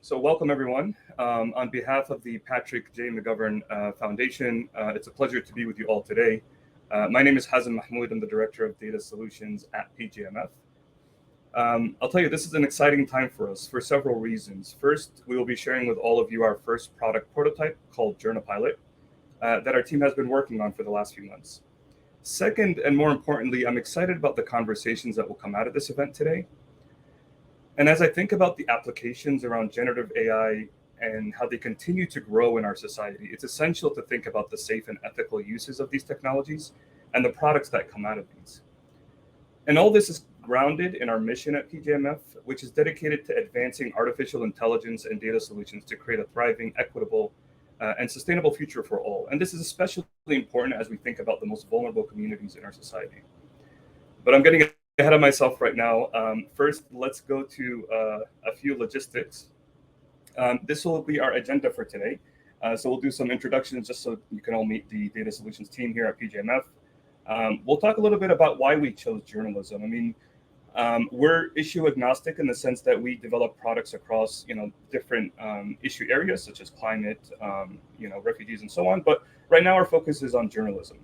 So welcome everyone. On behalf of the Patrick J. McGovern Foundation, it's a pleasure to be with you all today. My name is Hazem Mahmoud. I'm the Director of Data Solutions at PJMF. I'll tell you, this is an exciting time for us for several reasons. First, we will be sharing with all of you our first product prototype called JournaPilot that our team has been working on for the last few months. Second, and more importantly, I'm excited about the conversations that will come out of this event today. And as I think about the applications around generative AI and how they continue to grow in our society, it's essential to think about the safe and ethical uses of these technologies and the products that come out of these. And all this is grounded in our mission at PJMF, which is dedicated to advancing artificial intelligence and data solutions to create a thriving, equitable, and sustainable future for all. And this is especially important as we think about the most vulnerable communities in our society. But I'm getting ahead of myself right now. First, let's go to a few logistics. This will be our agenda for today. So we'll do some introductions just so you can all meet the data solutions team here at PJMF. We'll talk a little bit about why we chose journalism. I mean, we're issue agnostic in the sense that we develop products across, different issue areas such as climate, refugees and so on. But right now our focus is on journalism.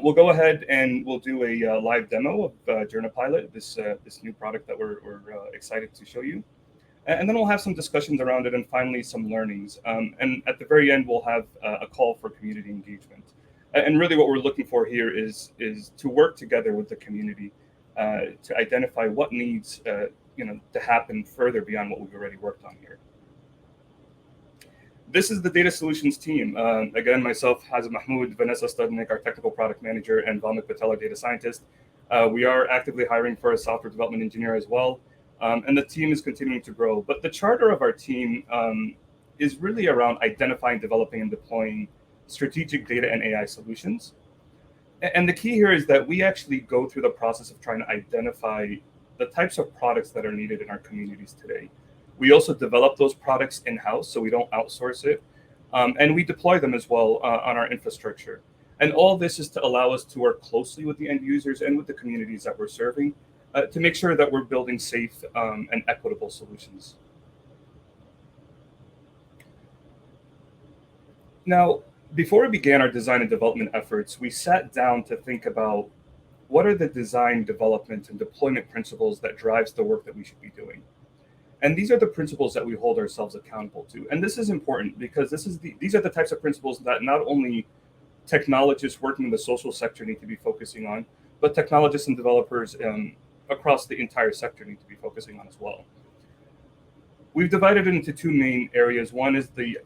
We'll go ahead and we'll do a live demo of JournaPilot, this new product that we're excited to show you. And then we'll have some discussions around it and finally some learnings. And at the very end, we'll have a call for community engagement. And really what we're looking for here is to work together with the community to identify what needs to happen further beyond what we've already worked on here. This is the data solutions team. Again, myself, Hazem Mahmoud, Vanessa Studnick, our technical product manager, and Valmik Patel, our data scientist. We are actively hiring for a software development engineer as well. And the team is continuing to grow. But the charter of our team is really around identifying, developing, and deploying strategic data and AI solutions. And the key here is that we actually go through the process of trying to identify the types of products that are needed in our communities today. We also develop those products in-house, so we don't outsource it. And we deploy them as well on our infrastructure. And all this is to allow us to work closely with the end users and with the communities that we're serving to make sure that we're building safe and equitable solutions. Now, before we began our design and development efforts, we sat down to think about what are the design, development, and deployment principles that drives the work that we should be doing. And these are the principles that we hold ourselves accountable to. And this is important because these are the types of principles that not only technologists working in the social sector need to be focusing on, but technologists and developers across the entire sector need to be focusing on as well. We've divided it into two main areas. One is the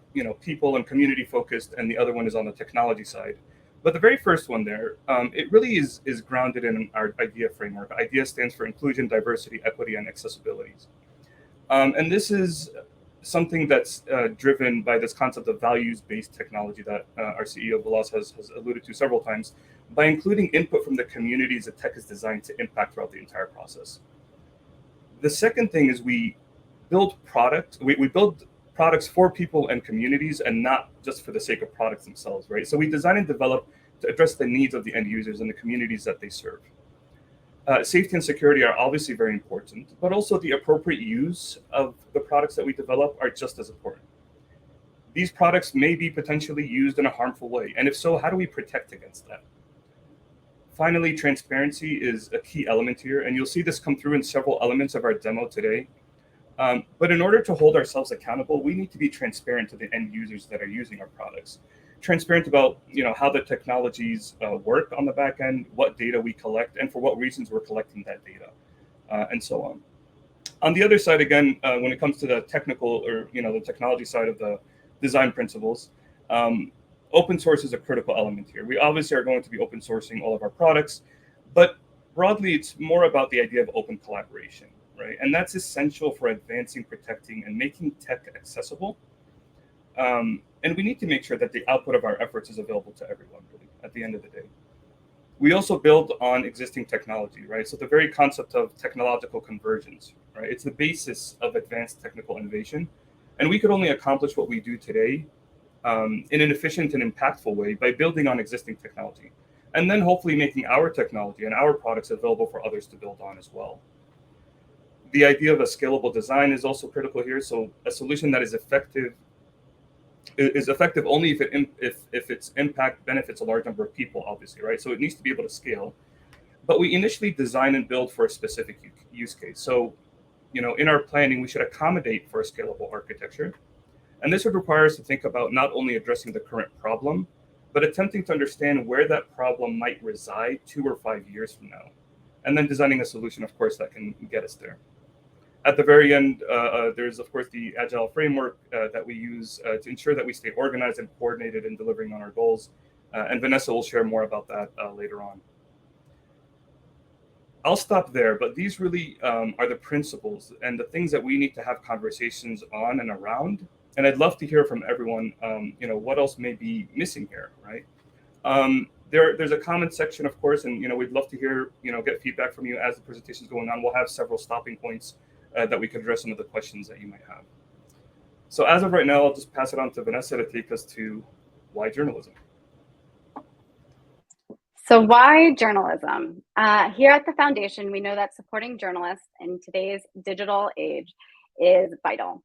people and community focused, and the other one is on the technology side. But the very first one there, it really is grounded in our IDEA framework. IDEA stands for inclusion, diversity, equity, and accessibilities. And this is something that's driven by this concept of values-based technology that our CEO, Vilas, has alluded to several times, by including input from the communities that tech is designed to impact throughout the entire process. The second thing is we build products. We build products for people and communities and not just for the sake of products themselves, right? So we design and develop to address the needs of the end users and the communities that they serve. Safety and security are obviously very important, but also the appropriate use of the products that we develop are just as important. These products may be potentially used in a harmful way, and if so, how do we protect against that? Finally, transparency is a key element here, and you'll see this come through in several elements of our demo today. But in order to hold ourselves accountable, we need to be transparent to the end users that are using our products. Transparent about how the technologies work on the back end, what data we collect, and for what reasons we're collecting that data, and so on. On the other side, again, when it comes to the technical or the technology side of the design principles, open source is a critical element here. We obviously are going to be open sourcing all of our products, but broadly, it's more about the idea of open collaboration, right? And that's essential for advancing, protecting, and making tech accessible. And we need to make sure that the output of our efforts is available to everyone, really, at the end of the day. We also build on existing technology, right? So the very concept of technological convergence, right? It's the basis of advanced technical innovation. And we could only accomplish what we do today in an efficient and impactful way by building on existing technology. And then hopefully making our technology and our products available for others to build on as well. The idea of a scalable design is also critical here. So a solution that is effective only if its impact benefits a large number of people, obviously, right? So it needs to be able to scale. But we initially design and build for a specific use case. So, in our planning, we should accommodate for a scalable architecture. And this would require us to think about not only addressing the current problem, but attempting to understand where that problem might reside 2 or 5 years from now. And then designing a solution, of course, that can get us there. At the very end, there's, of course, the agile framework that we use to ensure that we stay organized and coordinated in delivering on our goals. And Vanessa will share more about that later on. I'll stop there, but these really are the principles and the things that we need to have conversations on and around. And I'd love to hear from everyone, what else may be missing here, right? There's a comment section, of course, and we'd love to hear, get feedback from you as the presentation is going on. We'll have several stopping points that we could address some of the questions that you might have. So as of right now, I'll just pass it on to Vanessa to take us to why journalism. So why journalism? Here at the Foundation, we know that supporting journalists in today's digital age is vital.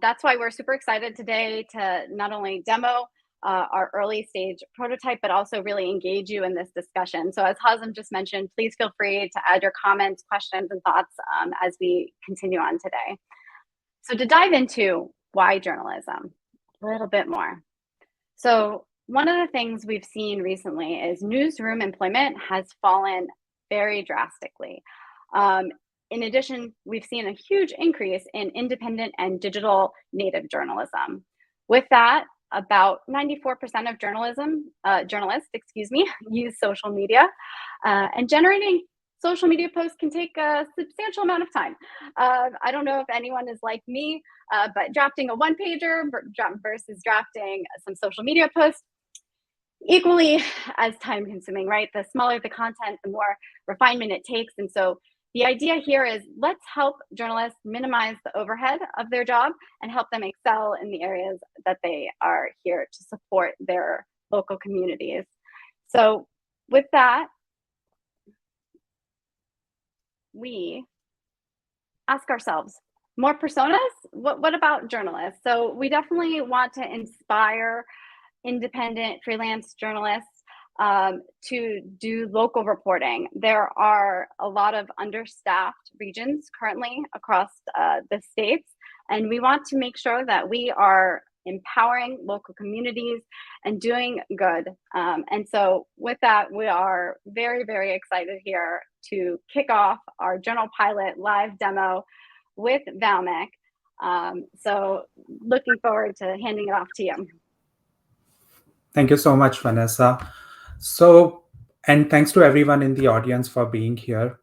That's why we're super excited today to not only demo our early stage prototype, but also really engage you in this discussion. So as Hazem just mentioned, please feel free to add your comments, questions, and thoughts as we continue on today. So to dive into why journalism, a little bit more. So one of the things we've seen recently is newsroom employment has fallen very drastically. In addition, we've seen a huge increase in independent and digital native journalism. With that, about 94% of journalists, use social media, and generating social media posts can take a substantial amount of time. I don't know if anyone is like me, but drafting a one-pager versus drafting some social media posts, equally as time-consuming, right? The smaller the content, the more refinement it takes. And so the idea here is let's help journalists minimize the overhead of their job and help them excel in the areas that they are here to support their local communities. So with that, we ask ourselves, more personas? What about journalists? So we definitely want to inspire independent freelance journalists to do local reporting. There are a lot of understaffed regions currently across the states, and we want to make sure that we are empowering local communities and doing good. And so with that, we are very, very excited here to kick off our JournaPilot live demo with Valmic. So looking forward to handing it off to you. Thank you so much, Vanessa. So, and thanks to everyone in the audience for being here.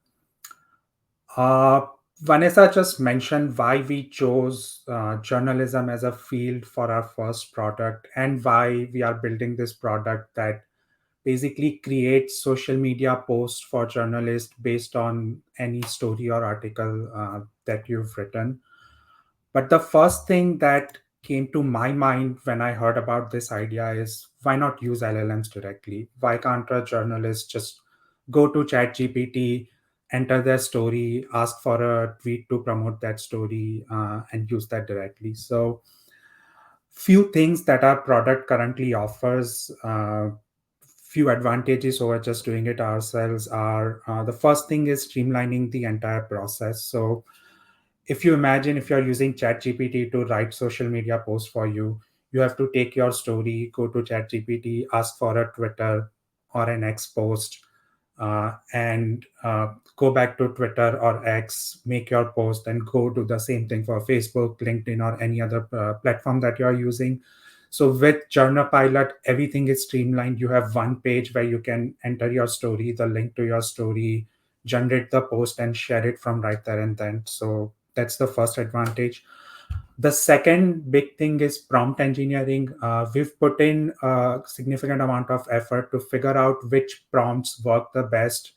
Vanessa just mentioned why we chose journalism as a field for our first product and why we are building this product that basically creates social media posts for journalists based on any story or article that you've written. But the first thing that came to my mind when I heard about this idea is why not use LLMs directly? Why can't a journalist just go to ChatGPT, enter their story, ask for a tweet to promote that story, and use that directly? So few things that our product currently offers, few advantages over just doing it ourselves are, the first thing is streamlining the entire process. So if you imagine if you're using ChatGPT to write social media posts for you, you have to take your story, go to ChatGPT, ask for a Twitter or an X post, and go back to Twitter or X, make your post, and go do the same thing for Facebook, LinkedIn, or any other platform that you're using. So with JournaPilot, everything is streamlined. You have one page where you can enter your story, the link to your story, generate the post, and share it from right there and then. So that's the first advantage. The second big thing is prompt engineering. We've put in a significant amount of effort to figure out which prompts work the best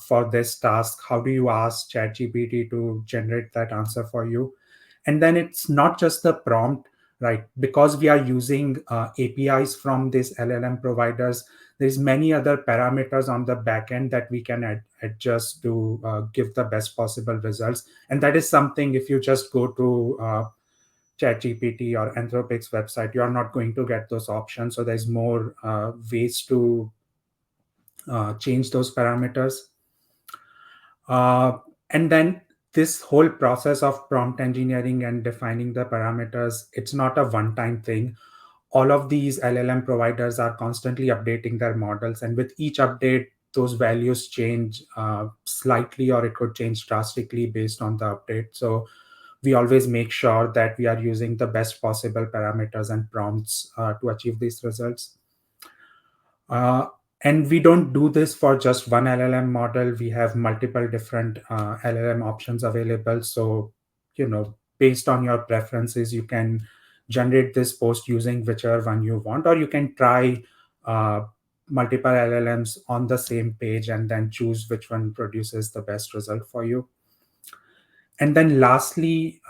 for this task. How do you ask ChatGPT to generate that answer for you? And then it's not just the prompt, right? Because we are using APIs from these LLM providers, there's many other parameters on the back end that we can adjust to give the best possible results. And that is something, if you just go to ChatGPT or Anthropic's website, you're not going to get those options. So there's more ways to change those parameters. And then this whole process of prompt engineering and defining the parameters, it's not a one-time thing. All of these LLM providers are constantly updating their models, and with each update, those values change slightly, or it could change drastically based on the update. So we always make sure that we are using the best possible parameters and prompts to achieve these results. And we don't do this for just one LLM model. We have multiple different LLM options available. So, based on your preferences, you can generate this post using whichever one you want, or you can try multiple LLMs on the same page and then choose which one produces the best result for you. And then lastly,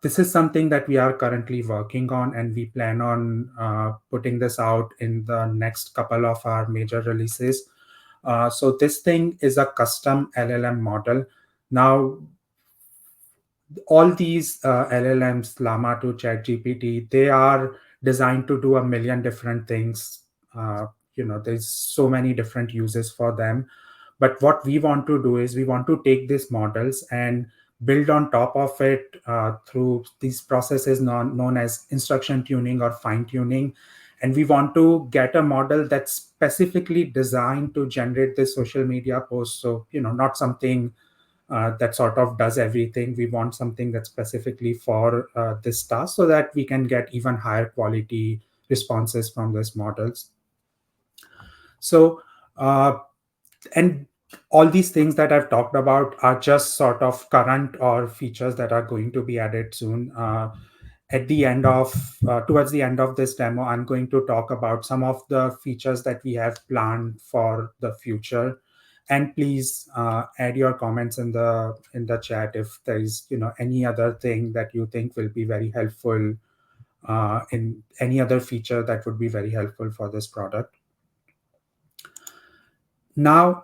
this is something that we are currently working on, and we plan on putting this out in the next couple of our major releases. So this thing is a custom LLM model. Now, all these LLMs, Llama to ChatGPT, they are designed to do a million different things. There's so many different uses for them. But what we want to do is we want to take these models and build on top of it through these processes known as instruction tuning or fine tuning. And we want to get a model that's specifically designed to generate this social media post. So, not something that sort of does everything. We want something that's specifically for this task, so that we can get even higher quality responses from these models. So, and all these things that I've talked about are just sort of current or features that are going to be added soon. Towards the end of this demo, I'm going to talk about some of the features that we have planned for the future. And please add your comments in the chat if there is any other thing that you think will be very helpful, in any other feature that would be very helpful for this product. Now,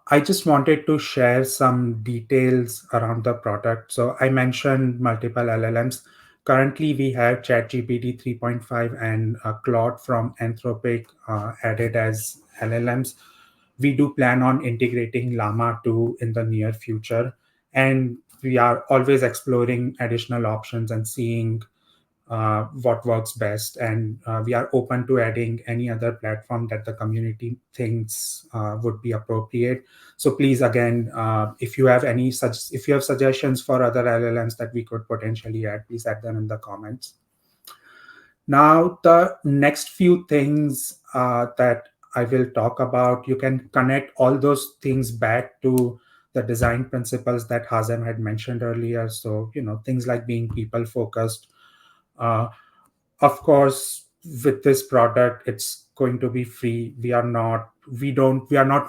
I just wanted to share some details around the product. So I mentioned multiple LLMs. Currently, we have ChatGPT 3.5 and Claude from Anthropic added as LLMs. We do plan on integrating Llama 2 in the near future. And we are always exploring additional options and seeing what works best. And we are open to adding any other platform that the community thinks would be appropriate. So please, again, if you have suggestions for other LLMs that we could potentially add, please add them in the comments. Now, the next few things that I will talk about, you can connect all those things back to the design principles that Hazem had mentioned earlier. So, things like being people focused. Of course, with this product, it's going to be free. We are not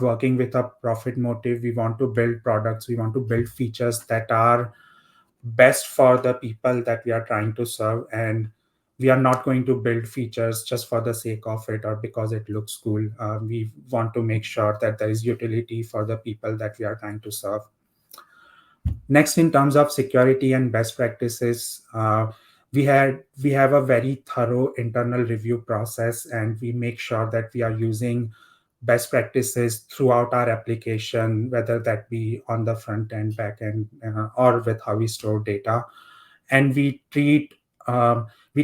working with a profit motive. We want to build products. We want to build features that are best for the people that we are trying to serve. And we are not going to build features just for the sake of it or because it looks cool. We want to make sure that there is utility for the people that we are trying to serve. Next, in terms of security and best practices, we have a very thorough internal review process, and we make sure that we are using best practices throughout our application, whether that be on the front end, back end, or with how we store data. And we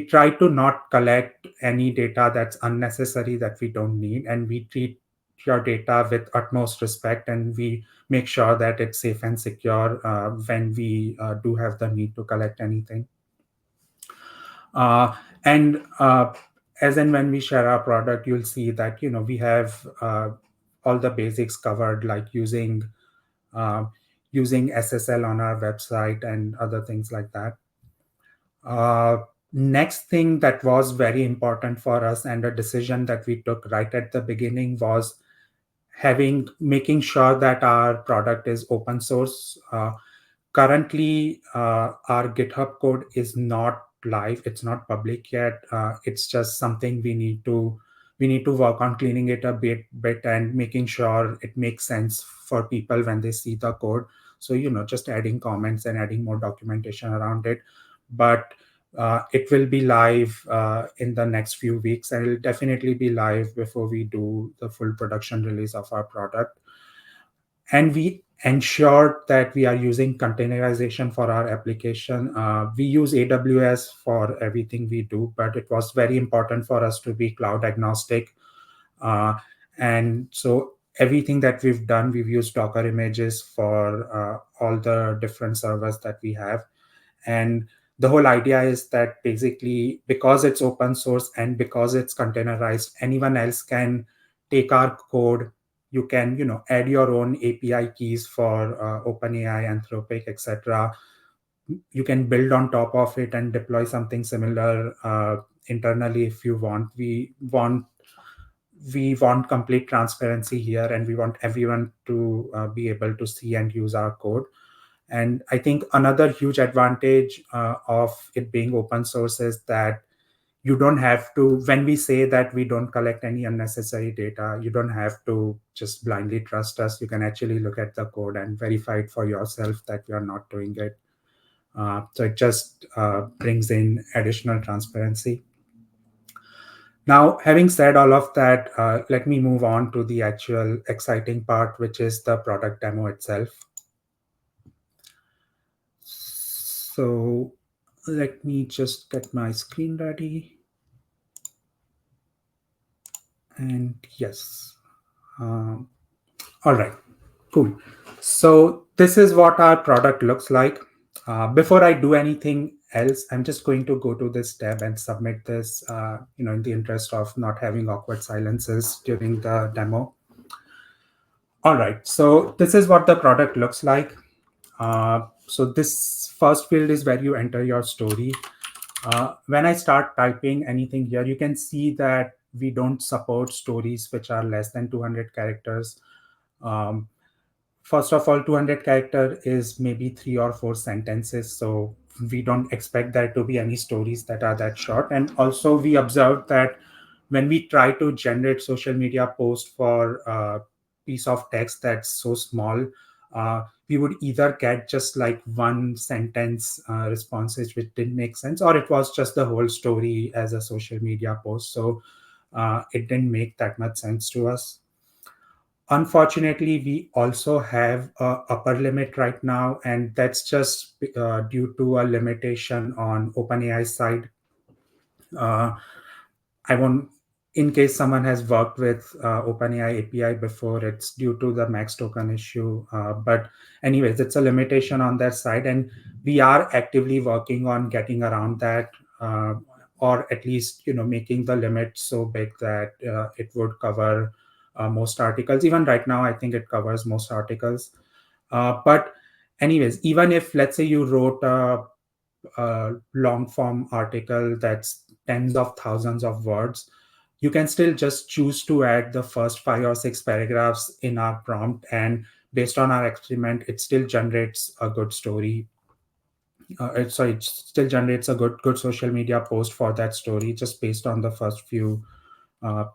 try to not collect any data that's unnecessary that we don't need, and we treat your data with utmost respect, and we make sure that it's safe and secure when we do have the need to collect anything. And as and when we share our product, you'll see that we have all the basics covered, like using SSL on our website and other things like that. Next thing that was very important for us, and a decision that we took right at the beginning, was making sure that our product is open source. Currently, our GitHub code is not live. It's not public yet. It's just something we need to we need to work on cleaning it a bit and making sure it makes sense for people when they see the code. So just adding comments and adding more documentation around it. But it will be live in the next few weeks, and it'll definitely be live before we do the full production release of our product. And we ensured that we are using containerization for our application. We use AWS for everything we do, but it was very important for us to be cloud agnostic. Uh, and so everything that we've done, we've used Docker images for all the different servers that we have. And the whole idea is that basically, because it's open source and because it's containerized, anyone else can take our code. You can add your own API keys for OpenAI, Anthropic, etc. You can build on top of it and deploy something similar internally if you want. We want complete transparency here, and we want everyone to be able to see and use our code. And I think another huge advantage of it being open source is that you don't have to, when we say that we don't collect any unnecessary data, you don't have to just blindly trust us. You can actually look at the code and verify it for yourself that you're not doing it. So it just brings in additional transparency. Now, having said all of that, let me move on to the actual exciting part, which is the product demo itself. So let me just get my screen ready. And yes. All right, cool. So this is what our product looks like. Before I do anything else, I'm just going to go to this tab and submit this, in the interest of not having awkward silences during the demo. All right, so this is what the product looks like. So this first field is where you enter your story. When I start typing anything here, you can see that we don't support stories which are less than 200 characters. First of all, 200 character is maybe 3 or 4 sentences. So we don't expect there to be any stories that are that short. And also we observed that when we try to generate social media post for a piece of text that's so small, we would either get just like 1 sentence responses which didn't make sense, or it was just the whole story as a social media post. So it didn't make that much sense to us. Unfortunately, we also have a upper limit right now, and that's just due to a limitation on OpenAI side. I won't, in case someone has worked with OpenAI API before, it's due to the max token issue. But anyways, it's a limitation on their side, and we are actively working on getting around that, or at least making the limit so big that it would cover most articles. Even right now, I think it covers most articles. But anyways, even if, let's say, you wrote a long form article that's tens of thousands of words, you can still just choose to add the first 5 or 6 paragraphs in our prompt, and based on our experiment, it still generates a good story. It still generates a good social media post for that story just based on the first few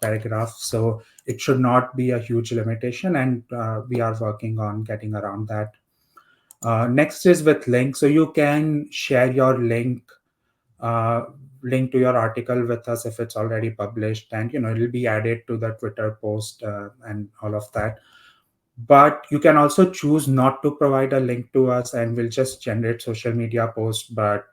paragraphs. So it should not be a huge limitation, and we are working on getting around that. Next is with link. So you can share your link to your article with us if it's already published, and it'll be added to the Twitter post and all of that. But you can also choose not to provide a link to us, and we'll just generate social media posts, but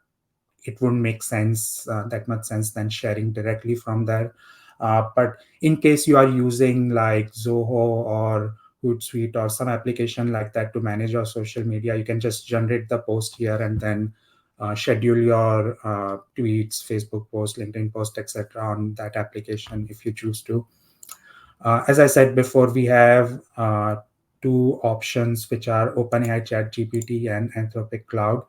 it wouldn't make sense, that much sense, than sharing directly from there. But in case you are using like Zoho or Hootsuite or some application like that to manage your social media, you can just generate the post here and then schedule your tweets, Facebook post, LinkedIn post, etc. on that application if you choose to. As I said before, we have 2 options, which are OpenAI ChatGPT and Anthropic Cloud.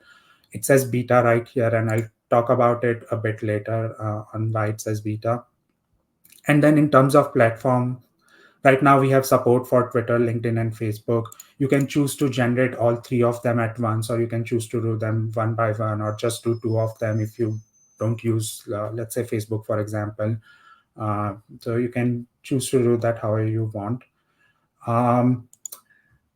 It says beta right here, and I'll talk about it a bit later on why it says beta. And then in terms of platform, right now we have support for Twitter, LinkedIn, and Facebook. You can choose to generate all 3 of them at once, or you can choose to do them one by one, or just do 2 of them if you don't use, let's say, Facebook, for example. So you can choose to do that however you want. Um,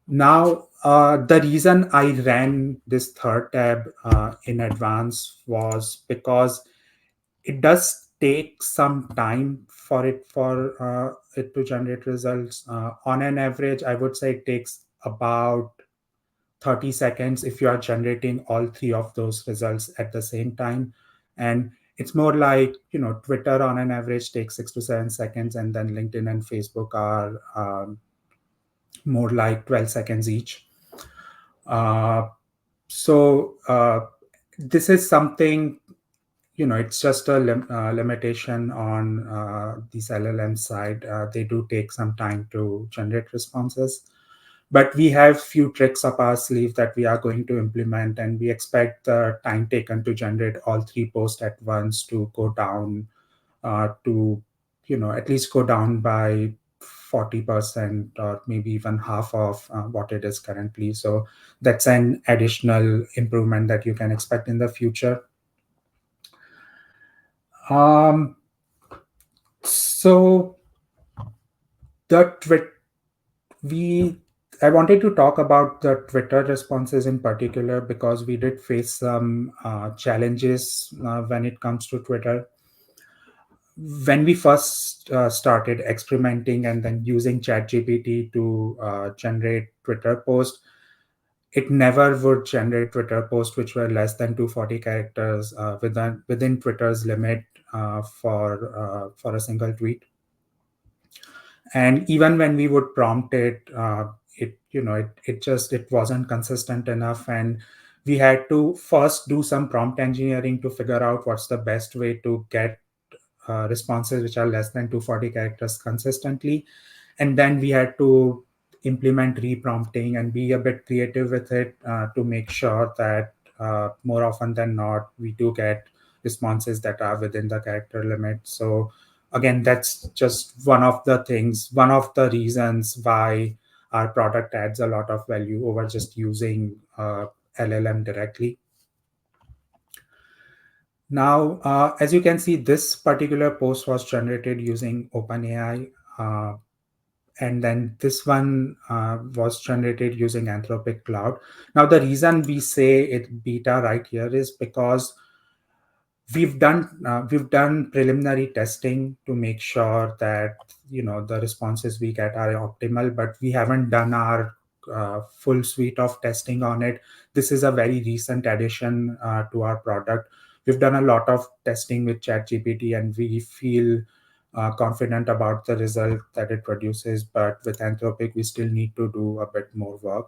Now, the reason I ran this third tab in advance was because it does take some time for it to generate results. On an average, I would say it takes about 30 seconds if you are generating all three of those results at the same time. And it's more like, Twitter on an average takes 6 to 7 seconds, and then LinkedIn and Facebook are more like 12 seconds each. Uh, so this is something, it's just a limitation on these LLM side. They do take some time to generate responses. But we have few tricks up our sleeve that we are going to implement, and we expect the time taken to generate all three posts at once to go down to, at least go down by 40% or maybe even half of what it is currently. So that's an additional improvement that you can expect in the future. Um, so the twit we I wanted to talk about the Twitter responses in particular because we did face some challenges when it comes to Twitter. When we first started experimenting and then using ChatGPT to generate Twitter posts, it never would generate Twitter posts which were less than 240 characters within Twitter's limit for a single tweet. And even when we would prompt it, it wasn't consistent enough, and we had to first do some prompt engineering to figure out what's the best way to get responses which are less than 240 characters consistently. And then we had to implement reprompting and be a bit creative with it to make sure that more often than not we do get responses that are within the character limit. So again, that's just one of the reasons why our product adds a lot of value over just using LLM directly. Now, as you can see, this particular post was generated using OpenAI, and then this one was generated using Anthropic Cloud. Now, the reason we say it beta right here is because we've done preliminary testing to make sure that the responses we get are optimal, but we haven't done our full suite of testing on it. This is a very recent addition to our product. We've done a lot of testing with ChatGPT, and we feel confident about the result that it produces, but with Anthropic we still need to do a bit more work.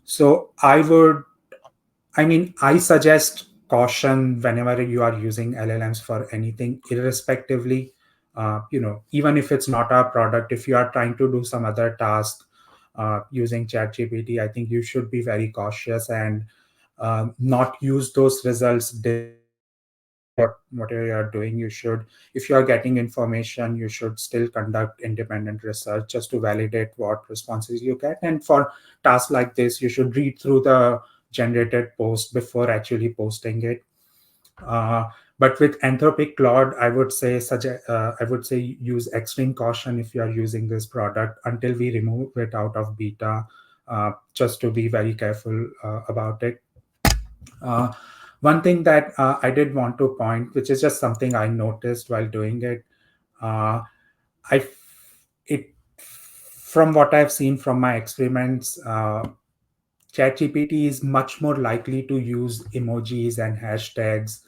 So I suggest caution whenever you are using LLMs for anything, irrespectively. Even if it's not our product, if you are trying to do some other task using ChatGPT, I think you should be very cautious and not use those results directly for whatever you are doing. You should, if you are getting information, you should still conduct independent research just to validate what responses you get. And for tasks like this, you should read through the generated post before actually posting it. Uh, but with Anthropic Claude, I would say use extreme caution if you are using this product until we remove it out of beta, just to be very careful about it. Uh, One thing that I did want to point, which is just something I noticed while doing it, uh, I it from what I've seen from my experiments, ChatGPT is much more likely to use emojis and hashtags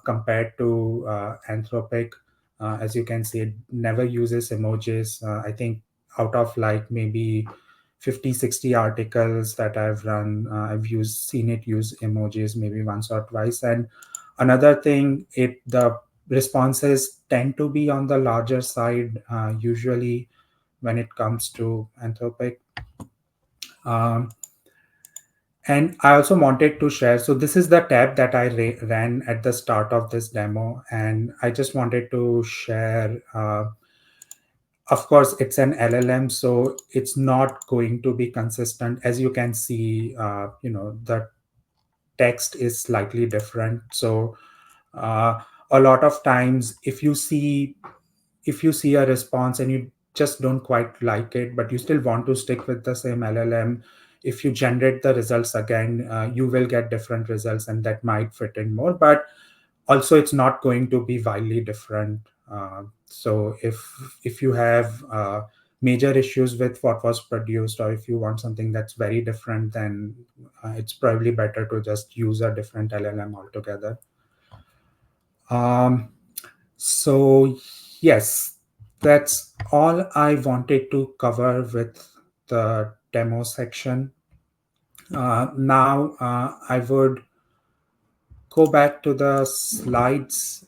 compared to Anthropic. As you can see, it never uses emojis. I think out of like maybe 50, 60 articles that I've run, seen it use emojis maybe once or twice. And another thing, the responses tend to be on the larger side usually when it comes to Anthropic. Um, And I also wanted to share. So this is the tab that I ran at the start of this demo, and I just wanted to share. Of course, it's an LLM, so it's not going to be consistent. As you can see, the text is slightly different. So a lot of times, if you see if you see a response and you just don't quite like it, but you still want to stick with the same LLM, if you generate the results again, you will get different results, and that might fit in more. But also, it's not going to be wildly different. So if you have major issues with what was produced, or if you want something that's very different, then it's probably better to just use a different LLM altogether. So yes, that's all I wanted to cover with the demo section. Now I would go back to the slides,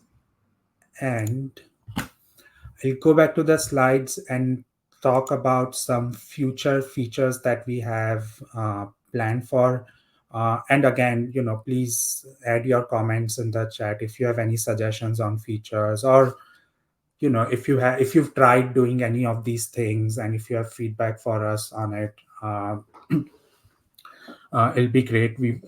and I'll go back to the slides and talk about some future features that we have planned for. And again, please add your comments in the chat if you have any suggestions on features, or if you've tried doing any of these things, and if you have feedback for us on it. It'll be great. We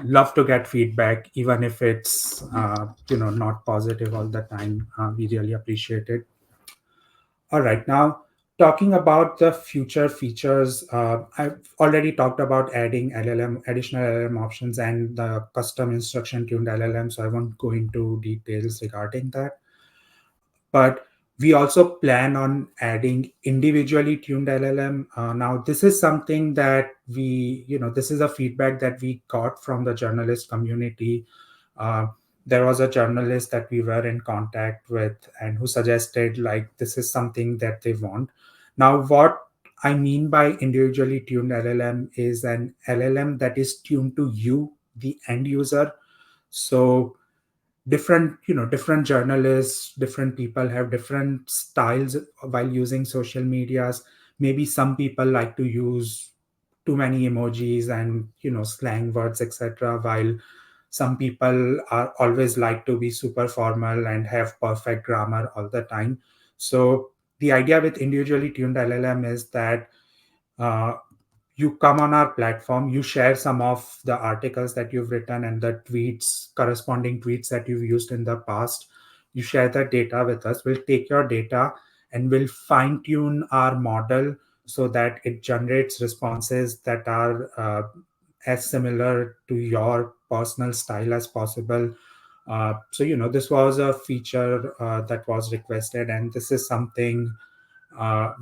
love to get feedback, even if it's not positive all the time. We really appreciate it. All right, now talking about the future features, I've already talked about adding additional LLM options and the custom instruction tuned LLM, so I won't go into details regarding that. But we also plan on adding individually tuned LLM. Now, this is something that this is a feedback that we got from the journalist community. Uh, there was a journalist that we were in contact with and who suggested like this is something that they want. Now, what I mean by individually tuned LLM is an LLM that is tuned to you, the end user. So different journalists, different people have different styles while using social medias. Maybe some people like to use too many emojis and slang words, etc., while some people are always like to be super formal and have perfect grammar all the time. So the idea with individually tuned LLM is that uh, you come on our platform, you share some of the articles that you've written and the corresponding tweets that you've used in the past. You share that data with us. We'll take your data and we'll fine tune our model so that it generates responses that are as similar to your personal style as possible. So this was a feature that was requested, and this is something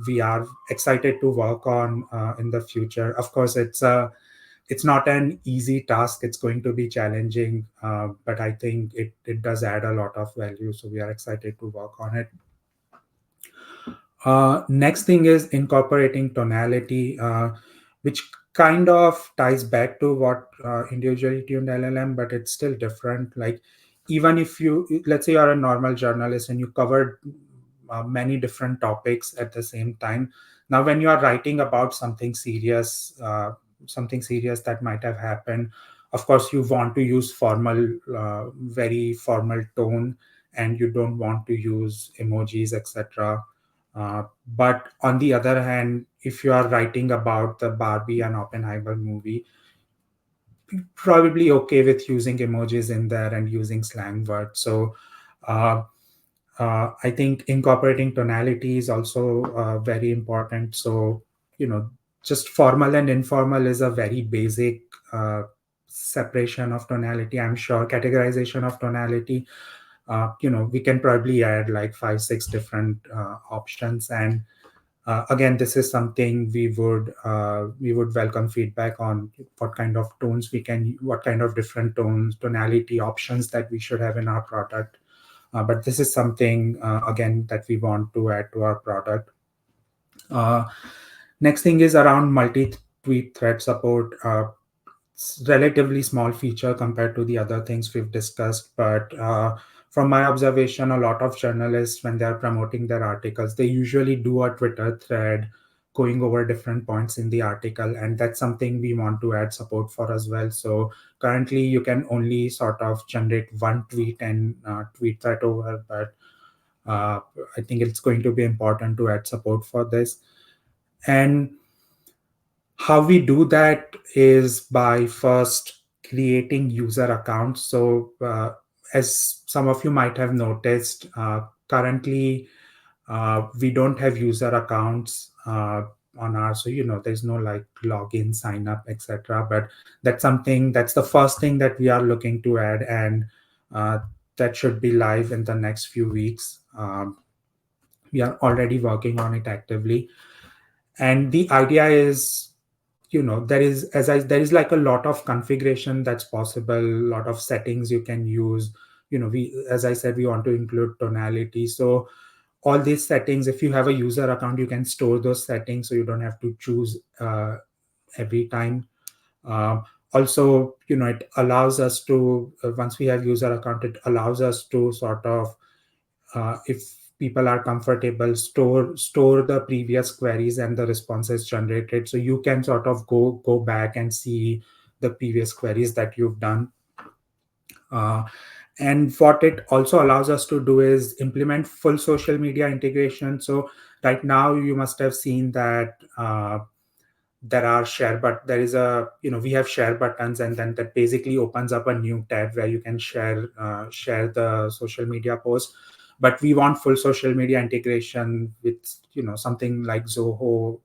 we are excited to work on in the future. Of course, it's not an easy task. It's going to be challenging, but I think it does add a lot of value. So we are excited to work on it. Next thing is incorporating tonality, which kind of ties back to what individually tuned LLM, but it's still different. Like even if let's say you're a normal journalist and you covered many different topics at the same time. Now, when you are writing about something serious that might have happened, of course, you want to use very formal tone, and you don't want to use emojis, etc. But on the other hand, if you are writing about the Barbie and Oppenheimer movie, probably okay with using emojis in there and using slang words. So I think incorporating tonality is also very important. So, just formal and informal is a very basic separation of tonality. I'm sure categorization of tonality, we can probably add like 5, 6 different options. And again, this is something we would welcome feedback on what kind of tones what kind of different tonality options that we should have in our product. But this is something, again, that we want to add to our product. Next thing is around multi-tweet thread support. It's relatively small feature compared to the other things we've discussed, but from my observation, a lot of journalists, when they're promoting their articles, they usually do a Twitter thread going over different points in the article, and that's something we want to add support for as well. So currently you can only sort of generate one tweet and tweet that over, but I think it's going to be important to add support for this. And how we do that is by first creating user accounts. So as some of you might have noticed, currently We don't have user accounts on our, so there's no like login, sign up, etc. But that's the first thing that we are looking to add, and uh, that should be live in the next few weeks. We are already working on it actively, and the idea is, there is like a lot of configuration that's possible, a lot of settings you can use. We, as I said, we want to include tonality. So all these settings, if you have a user account, you can store those settings, so you don't have to choose every time. Also, it allows us to, once we have user account, it allows us to sort of, if people are comfortable, store the previous queries and the responses generated, so you can sort of go back and see the previous queries that you've done. And what it also allows us to do is implement full social media integration. So right now you must have seen that there are there is a, we have share buttons, and then that basically opens up a new tab where you can share the social media post. But we want full social media integration with, something like Zoho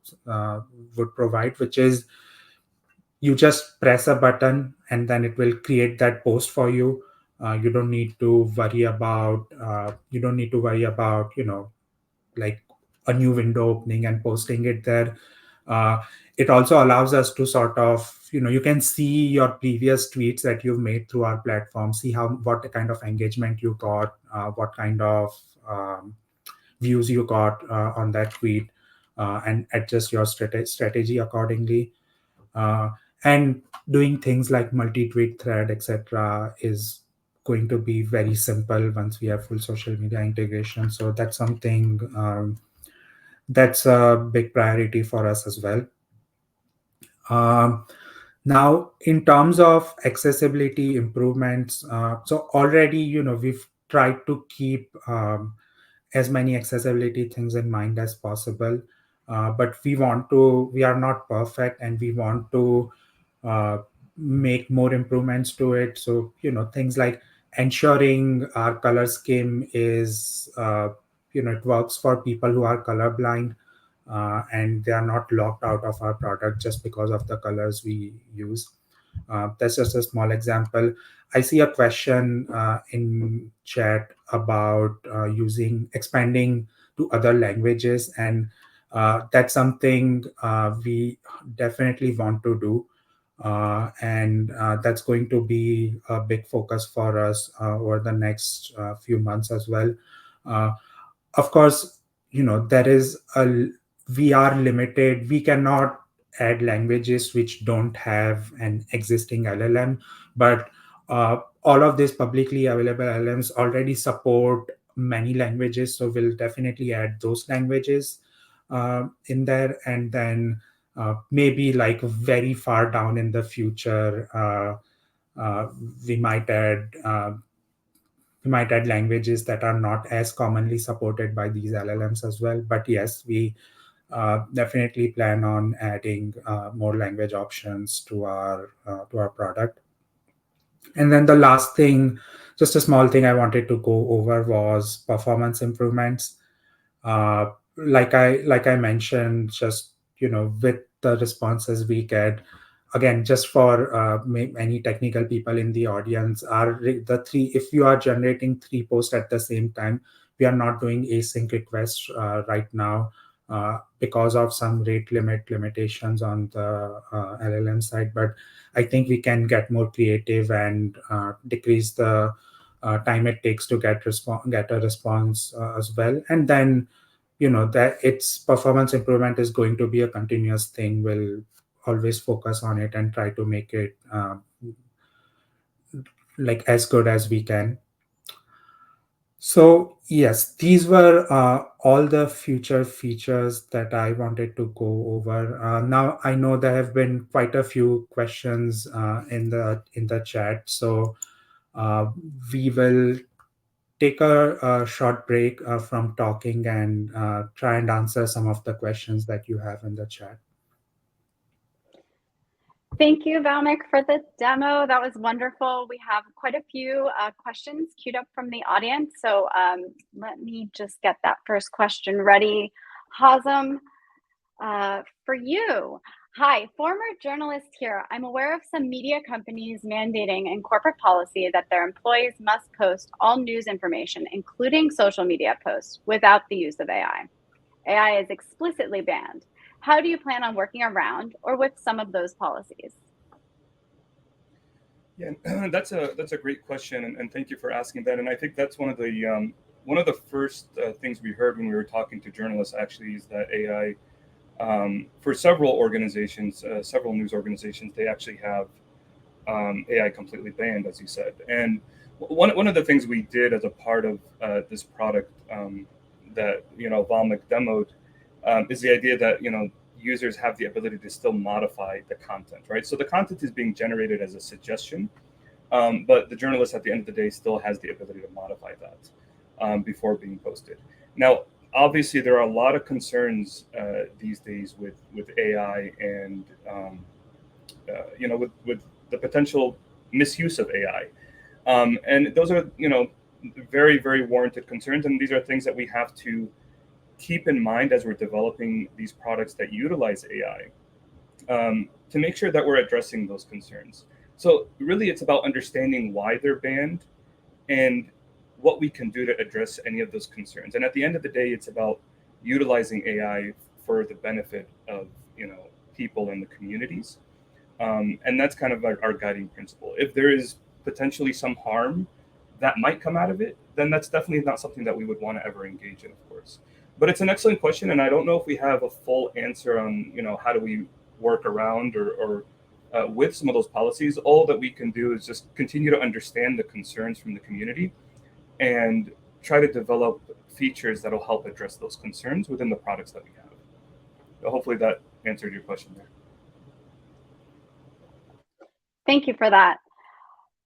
would provide, which is you just press a button and then it will create that post for you. You don't need to worry about like a new window opening and posting it there. uh, it also allows us to sort of, you can see your previous tweets that you've made through our platform, see what kind of engagement you got, what kind of views you got on that tweet, and adjust your strategy accordingly. uh, and doing things like multi-tweet thread, etc., is going to be very simple once we have full social media integration. So that's something, that's a big priority for us as well. um, Now, in terms of accessibility improvements, so already, we've tried to keep as many accessibility things in mind as possible. But we are not perfect, and we want to uh, make more improvements to it. So, things like ensuring our color scheme is, it works for people who are colorblind, and they are not locked out of our product just because of the colors we use. That's just a small example. I see a question in chat about expanding to other languages, and that's something we definitely want to do. And that's going to be a big focus for us over the next few months as well. Uh, of course, there is we are limited. We cannot add languages which don't have an existing LLM, but all of these publicly available LLMs already support many languages, so we'll definitely add those languages in there. And then maybe like very far down in the future, uh, we might add languages that are not as commonly supported by these LLMs as well. But yes, we definitely plan on adding more language options to our product. And then the last thing, just a small thing I wanted to go over, was performance improvements. Like I mentioned, just, with the responses we get, again, just for any technical people in the audience, the three, if you are generating three posts at the same time, we are not doing async requests right now because of some rate limitations on the LLM side. But I think we can get more creative and decrease the time it takes to get a response as well. And then, that its performance improvement is going to be a continuous thing. We'll always focus on it and try to make it like as good as we can. So yes, these were all the future features that I wanted to go over. Now I know there have been quite a few questions in the chat, so uh, we will take a short break from talking and try and answer some of the questions that you have in the chat. Thank you, Valmik, for the demo. That was wonderful. We have quite a few questions queued up from the audience. So let me just get that first question ready. Hazem, for you. Hi, former journalist here. I'm aware of some media companies mandating in corporate policy that their employees must post all news information, including social media posts, without the use of AI. AI is explicitly banned. How do you plan on working around or with some of those policies? Yeah, that's a great question, and thank you for asking that. And I think that's one of the first things we heard when we were talking to journalists. Actually, is that AI, for several organizations, several news organizations, they actually have AI completely banned, as you said. And one of the things we did as a part of this product that Valmik demoed is the idea that users have the ability to still modify the content, right? So the content is being generated as a suggestion, but the journalist at the end of the day still has the ability to modify that before being posted. Now, obviously, there are a lot of concerns these days with AI and with the potential misuse of AI, and those are very, very warranted concerns, and these are things that we have to keep in mind as we're developing these products that utilize AI, to make sure that we're addressing those concerns. So really, it's about understanding why they're banned and what we can do to address any of those concerns. And at the end of the day, it's about utilizing AI for the benefit of people in the communities, and that's kind of our guiding principle. If there is potentially some harm that might come out of it, then that's definitely not something that we would want to ever engage in, of course. But it's an excellent question, and I don't know if we have a full answer on how do we work around or with some of those policies. All that we can do is just continue to understand the concerns from the community and try to develop features that will help address those concerns within the products that we have. So hopefully that answered your question there. Thank you for that.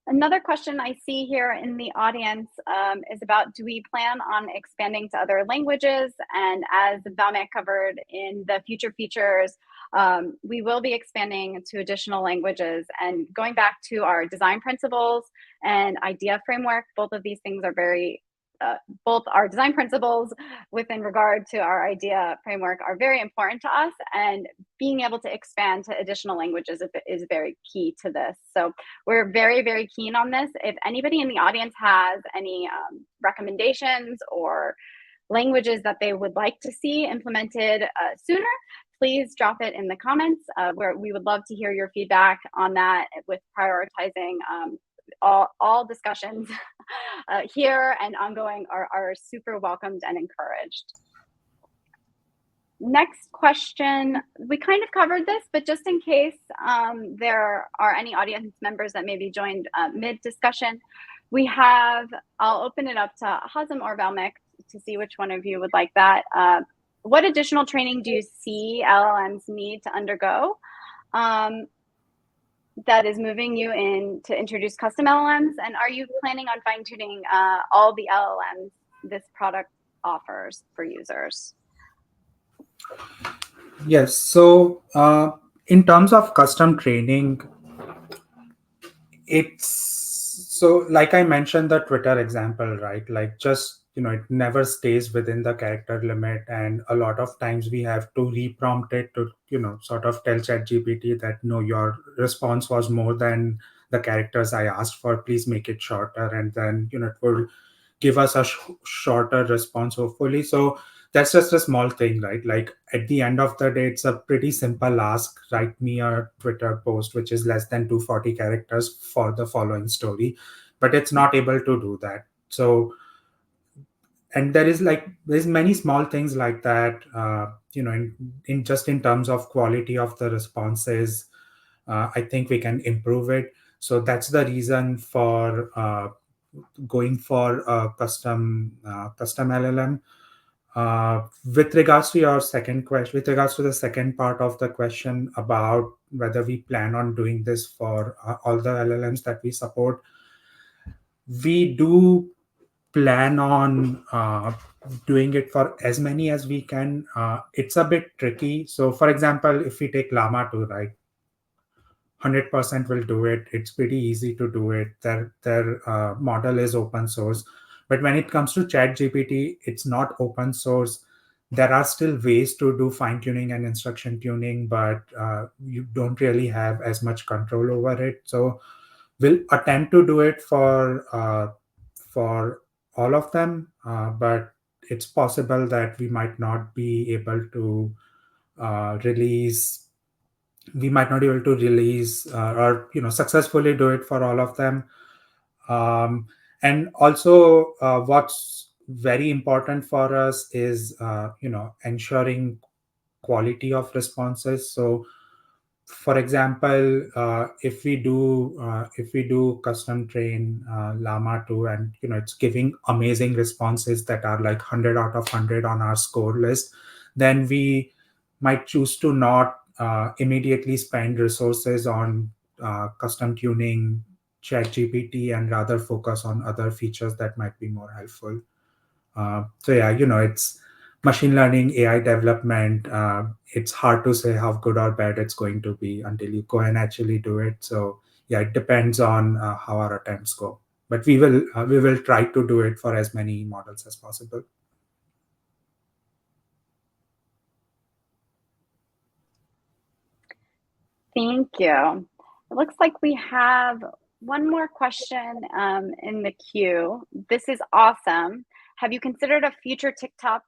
Another question I see here in the audience is about, do we plan on expanding to other languages? And as Valmik covered in the future features, we will be expanding to additional languages. And going back to our design principles and idea framework, both of these things are both our design principles within regard to our idea framework are very important to us, and being able to expand to additional languages is very key to this. So we're very, very keen on this. If anybody in the audience has any recommendations or languages that they would like to see implemented sooner, please drop it in the comments, where we would love to hear your feedback on that, with prioritizing all discussions here and ongoing are super welcomed and encouraged. Next question, we kind of covered this, but just in case there are any audience members that maybe joined mid-discussion, I'll open it up to Hazem or Valmik to see which one of you would like that. What additional training do you see LLMs need to undergo that is moving you in to introduce custom LLMs? And are you planning on fine-tuning all the LLMs this product offers for users? Yes. So in terms of custom training, like I mentioned the Twitter example, right? Like just, it never stays within the character limit. And a lot of times we have to reprompt it to, sort of tell ChatGPT that, no, your response was more than the characters I asked for. Please make it shorter. And then, it will give us a shorter response, hopefully. So that's just a small thing, right? Like at the end of the day, it's a pretty simple ask. Write me a Twitter post, which is less than 240 characters for the following story, but it's not able to do that. So, and there's many small things like that, in just in terms of quality of the responses, I think we can improve it. So that's the reason for going for a custom LLM. With regards to your second question, with regards to the second part of the question about whether we plan on doing this for all the LLMs that we support, we do plan on doing it for as many as we can. It's a bit tricky. So for example, if we take Llama 2, right? 100% will do it. It's pretty easy to do it. Their model is open source. But when it comes to ChatGPT, it's not open source. There are still ways to do fine tuning and instruction tuning, but you don't really have as much control over it. So we'll attempt to do it for all of them, but it's possible that we might not be able to release we might not be able to release or successfully do it for all of them. And also what's very important for us is ensuring quality of responses. So for example, if we do custom train llama 2, and it's giving amazing responses that are like 100 out of 100 on our score list, then we might choose to not immediately spend resources on custom tuning ChatGPT and rather focus on other features that might be more helpful. So yeah, it's machine learning, AI development. It's hard to say how good or bad it's going to be until you go and actually do it. So yeah, it depends on how our attempts go. But we will try to do it for as many models as possible. Thank you. It looks like we have one more question in the queue. This is awesome. Have you considered a future TikTok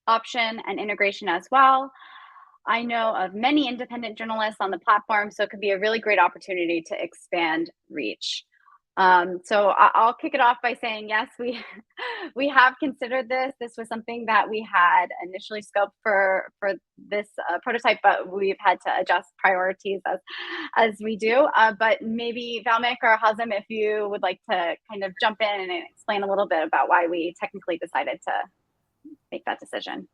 option and integration as well? I know of many independent journalists on the platform, so it could be a really great opportunity to expand reach. So I'll kick it off by saying, yes, we have considered this. This was something that we had initially scoped for this prototype, but we've had to adjust priorities as we do. But maybe Valmik or Hazem, if you would like to kind of jump in and explain a little bit about why we technically decided to make that decision.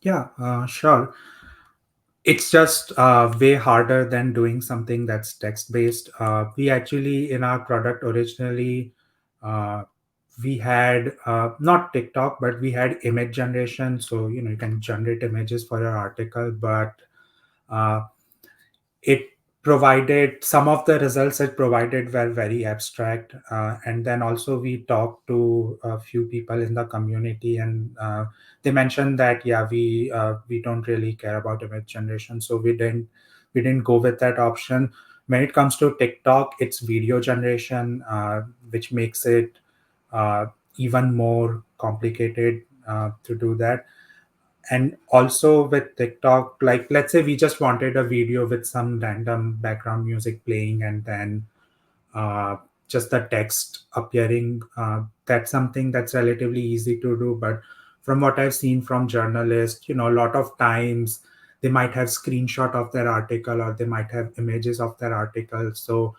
Yeah, sure. It's just way harder than doing something that's text based. We actually, in our product originally, uh, we had not TikTok, but we had image generation. So you can generate images for your article, but uh, it provided some of the results it provided were very abstract. And then also we talked to a few people in the community, and they mentioned that yeah, we don't really care about image generation, so we didn't go with that option. When it comes to TikTok, it's video generation, which makes it uh, even more complicated to do that. And also with TikTok, like let's say we just wanted a video with some random background music playing and then uh, just the text appearing. That's something that's relatively easy to do. But from what I've seen from journalists, a lot of times they might have screenshot of their article or they might have images of their article. So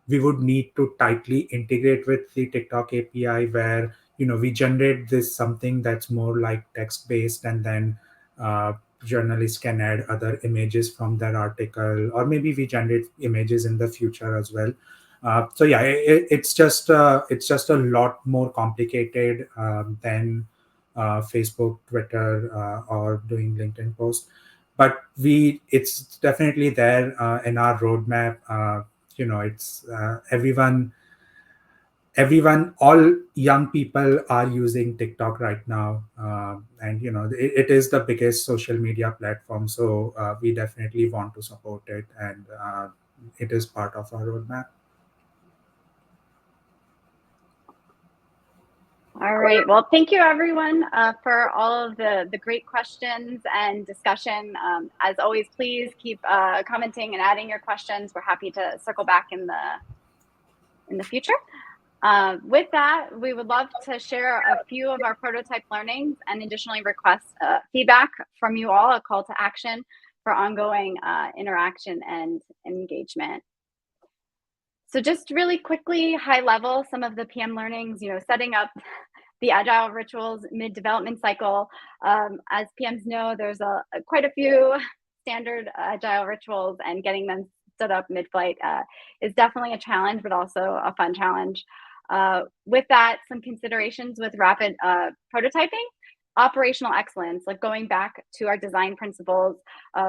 we would need to tightly integrate with the TikTok API where we generate this something that's more like text based, and then uh, journalists can add other images from their article, or maybe we generate images in the future as well. So yeah, it's just a lot more complicated than Facebook, Twitter, or doing LinkedIn posts. But it's definitely there in our roadmap. It's everyone, all young people are using TikTok right now, and it is the biggest social media platform. So we definitely want to support it, and it is part of our roadmap. All right. Well, thank you, everyone, for all of the great questions and discussion. As always, please keep commenting and adding your questions. We're happy to circle back in the future. With that, we would love to share a few of our prototype learnings and additionally request feedback from you all, a call to action for ongoing interaction and engagement. So just really quickly, high level, some of the PM learnings, setting up the agile rituals mid-development cycle. As PMs know, there's quite a few standard agile rituals, and getting them stood up mid-flight is definitely a challenge, but also a fun challenge. With that, some considerations with rapid prototyping. operational excellence, like going back to our design principles,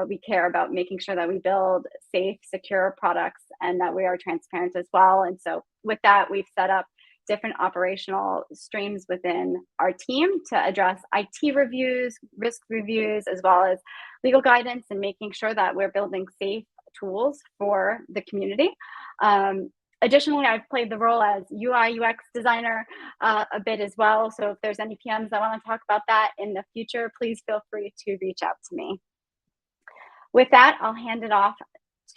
we care about making sure that we build safe, secure products and that we are transparent as well. And so with that, we've set up different operational streams within our team to address IT reviews, risk reviews, as well as legal guidance, and making sure that we're building safe tools for the community. Additionally, I've played the role as UI UX designer a bit as well. So if there's any PMs that want to talk about that in the future, please feel free to reach out to me. With that, I'll hand it off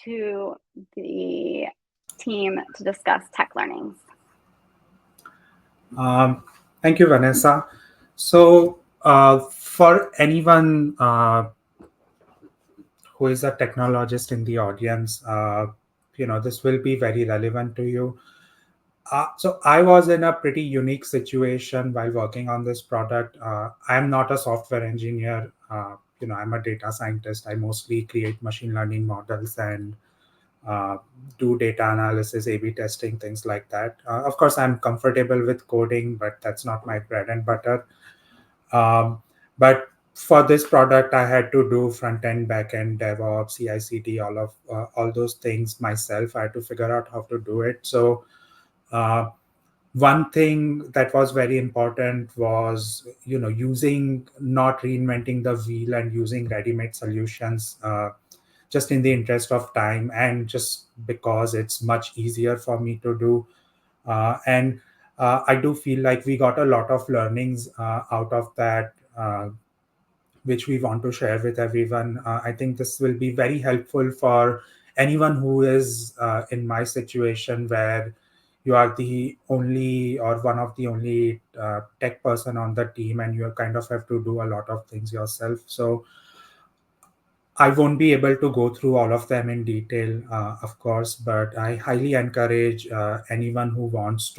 to the team to discuss tech learnings. Thank you, Vanessa. So for anyone who is a technologist in the audience, this will be very relevant to you. So I was in a pretty unique situation while working on this product. I'm not a software engineer. I'm a data scientist. I mostly create machine learning models and do data analysis, A/B testing, things like that. Of course, I'm comfortable with coding, but that's not my bread and butter. But for this product, I had to do front end, back end, DevOps, CI/CD, all those things myself. I had to figure out how to do it. So one thing that was very important was, using, not reinventing the wheel and using ready-made solutions, just in the interest of time and just because it's much easier for me to do. And I do feel like we got a lot of learnings out of that, which we want to share with everyone. I think this will be very helpful for anyone who is in my situation, where you are the only or one of the only tech person on the team, and you kind of have to do a lot of things yourself. So I won't be able to go through all of them in detail, of course, but I highly encourage anyone who wants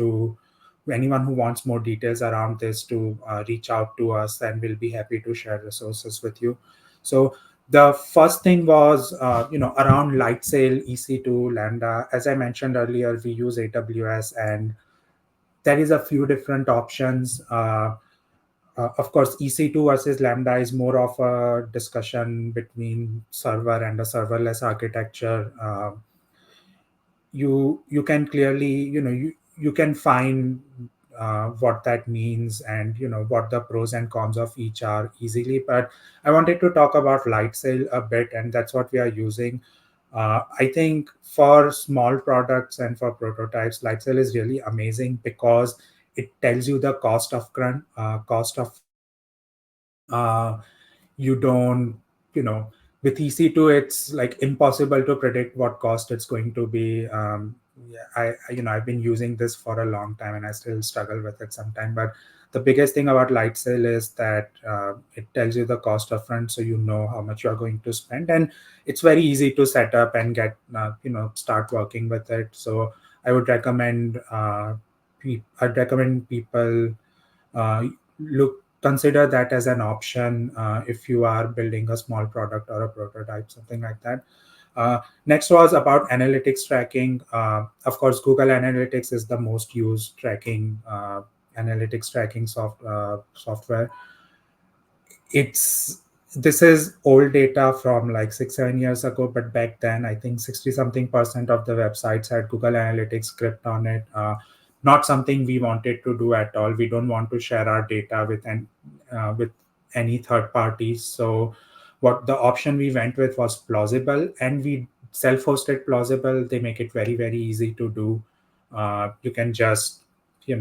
more details around this to reach out to us, and we'll be happy to share resources with you. So the first thing was, around Lightsail, EC2, Lambda. As I mentioned earlier, we use AWS, and there is a few different options. Of course, EC2 versus Lambda is more of a discussion between server and a serverless architecture. You can clearly, you can find what that means, and what the pros and cons of each are easily. But I wanted to talk about Lightsail a bit, and that's what we are using. I think for small products and for prototypes, Lightsail is really amazing because it tells you the cost of front. You don't, with EC2, it's like impossible to predict what cost it's going to be. Yeah, I've been using this for a long time, and I still struggle with it sometimes. But the biggest thing about Lightsail is that it tells you the cost upfront, so you know how much you are going to spend, and it's very easy to set up and get, start working with it. So I would recommend, I'd recommend people uh, consider that as an option if you are building a small product or a prototype, something like that. Next was about analytics tracking. Of course, Google Analytics is the most used analytics tracking software. This is old data from like 6-7 years ago, but back then I think 60-something% of the websites had Google Analytics script on it. Not something we wanted to do at all. We don't want to share our data with any third parties. So what the option we went with was Plausible, and we self-hosted Plausible. They make it very, very easy to do. You can just, you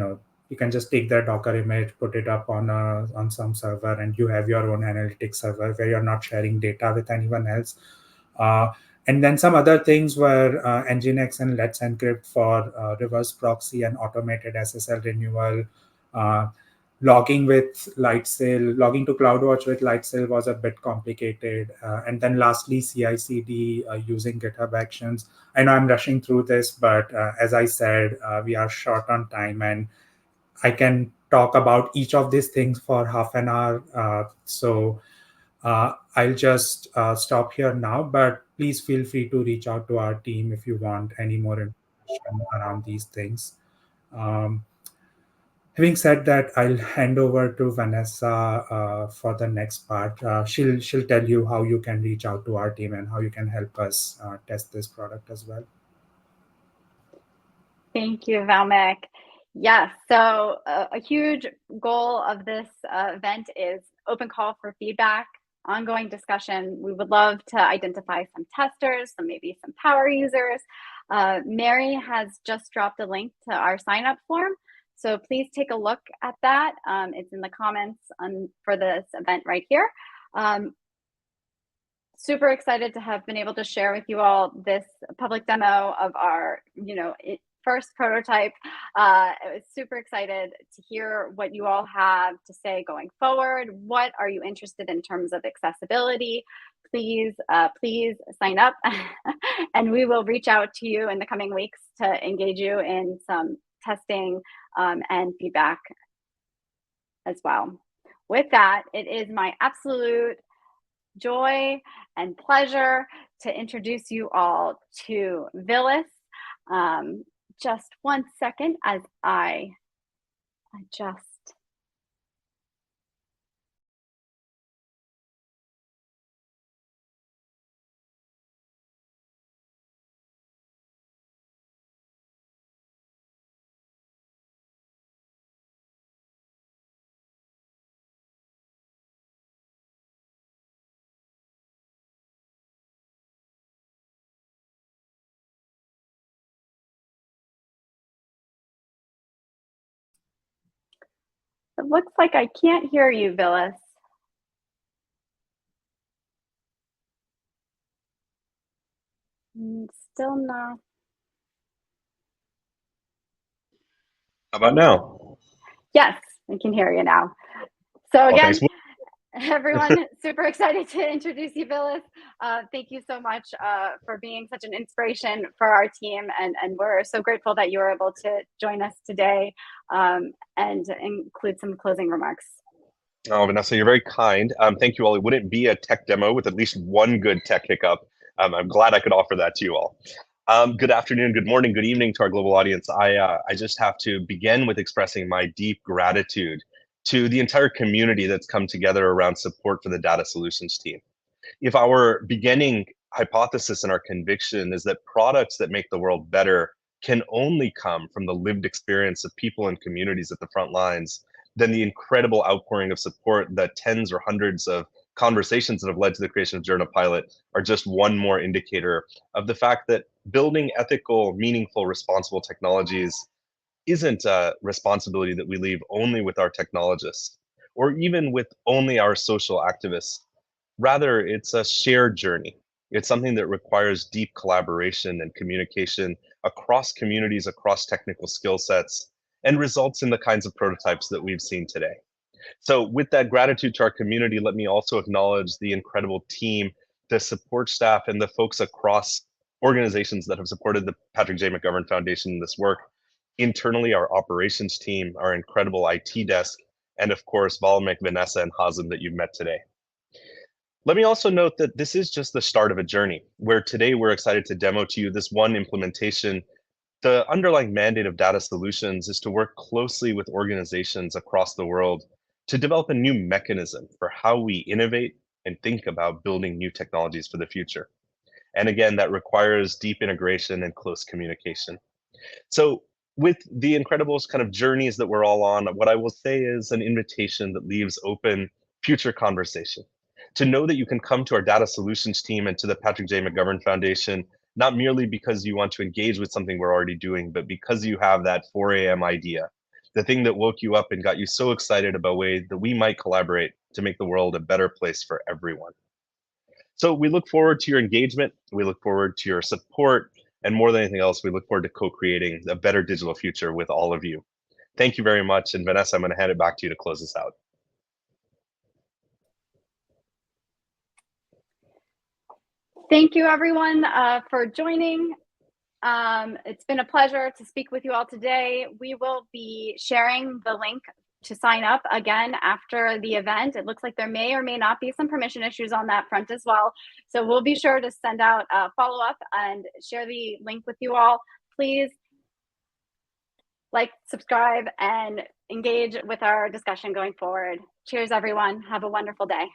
can just take that Docker image, put it up on some server, and you have your own analytics server where you're not sharing data with anyone else. And then some other things were Nginx and Let's Encrypt for reverse proxy and automated SSL renewal. Logging to CloudWatch with Lightsail was a bit complicated. And then lastly, CI/CD using GitHub Actions. I know I'm rushing through this, but as I said, we are short on time, and I can talk about each of these things for half an hour. So I'll just stop here now, but please feel free to reach out to our team if you want any more information around these things. Um, Having said that, I'll hand over to Vanessa for the next part. She'll tell you how you can reach out to our team and how you can help us test this product as well. Thank you, Valmik. Yes, so a huge goal of this event is open call for feedback, ongoing discussion. We would love to identify some testers, maybe some power users. Mary has just dropped a link to our sign-up form, so please take a look at that. It's in the comments for this event right here. Super excited to have been able to share with you all this public demo of our, first prototype. I was super excited to hear what you all have to say going forward. What are you interested in terms of accessibility? Please sign up and we will reach out to you in the coming weeks to engage you in some testing and feedback as well. With that, it is my absolute joy and pleasure to introduce you all to Vilis. Just one second as I adjust. It looks like I can't hear you, Vilis. Still not. How about now? Yes, I can hear you now. So again, everyone, super excited to introduce you, Vilis. Thank you so much for being such an inspiration for our team, and we're so grateful that you were able to join us today and include some closing remarks. Oh, Vanessa, you're very kind. Thank you all. It wouldn't be a tech demo with at least one good tech hiccup. I'm glad I could offer that to you all. Good afternoon, good morning, good evening to our global audience. I just have to begin with expressing my deep gratitude to the entire community that's come together around support for the data solutions team. If our beginning hypothesis and our conviction is that products that make the world better can only come from the lived experience of people and communities at the front lines, then the incredible outpouring of support that tens or hundreds of conversations that have led to the creation of JournaPilot are just one more indicator of the fact that building ethical, meaningful, responsible technologies isn't a responsibility that we leave only with our technologists or even with only our social activists. Rather, it's a shared journey. It's something that requires deep collaboration and communication across communities, across technical skill sets, and results in the kinds of prototypes that we've seen today. So with that gratitude to our community, let me also acknowledge the incredible team, the support staff, and the folks across organizations that have supported the Patrick J. McGovern Foundation in this work. Internally, our operations team, our incredible IT desk, and of course, Valmik, Vanessa, and Hazem that you've met today. Let me also note that this is just the start of a journey, where today we're excited to demo to you this one implementation. The underlying mandate of data solutions is to work closely with organizations across the world to develop a new mechanism for how we innovate and think about building new technologies for the future. And again, that requires deep integration and close communication. So with the incredible kind of journeys that we're all on, what I will say is an invitation that leaves open future conversation. To know that you can come to our data solutions team and to the Patrick J. McGovern Foundation, not merely because you want to engage with something we're already doing, but because you have that 4 a.m. idea, the thing that woke you up and got you so excited about ways that we might collaborate to make the world a better place for everyone. So we look forward to your engagement. We look forward to your support. And more than anything else, we look forward to co-creating a better digital future with all of you. Thank you very much. And Vanessa, I'm going to hand it back to you to close this out. Thank you, everyone, for joining. It's been a pleasure to speak with you all today. We will be sharing the link to sign up again after the event. It looks like there may or may not be some permission issues on that front as well. So we'll be sure to send out a follow-up and share the link with you all. Please like, subscribe, and engage with our discussion going forward. Cheers, everyone. Have a wonderful day.